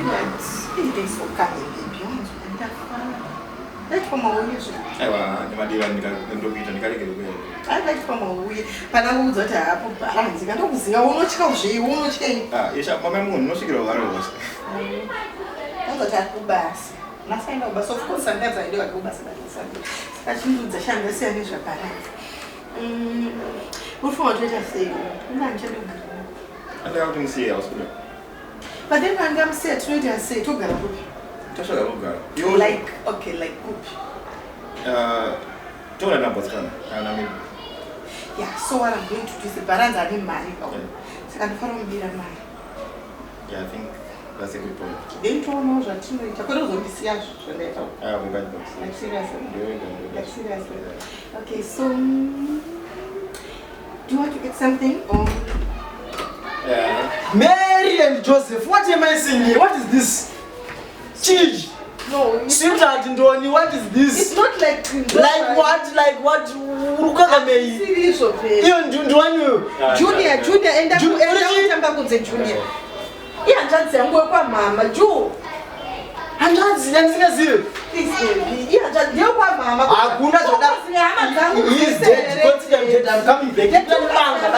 It is for coming, baby. That's for my way. I like for my way. But I would have balance. I don't see. I won't change. You won't change. Yes, I'm no secret of ours. I got a good bass. Nothing, but of course, sometimes I do a good bass. I should do the sham the same as your parents. What for what I say? I don't see else. But then I'm going to say, trade and say, to girl. You like, okay, like good. Don't know what's going on. Yeah, so what I'm going to do is the parents are being married. So I can follow me and marry. Yeah, I think that's a good point. They don't know that you could also be serious. We got books. Like seriously. Like seriously. Okay, so do you want to get something or? Mary and Joseph, what am I seeing here? What is this? Cheese. No, Sweetheart, Ndoni, what is this? it's not like what? Like what? Urukaga mei. Serious okay. Hiyo Ndoni. Junior, enda kutamba kunze Junior. Yeah, njanzi yangu kwa mama Ju. Anjanzi yansingaziwe. Yeah, njanzi yangu kwa mama. Hakuna zoda. He is dead. I'm coming back.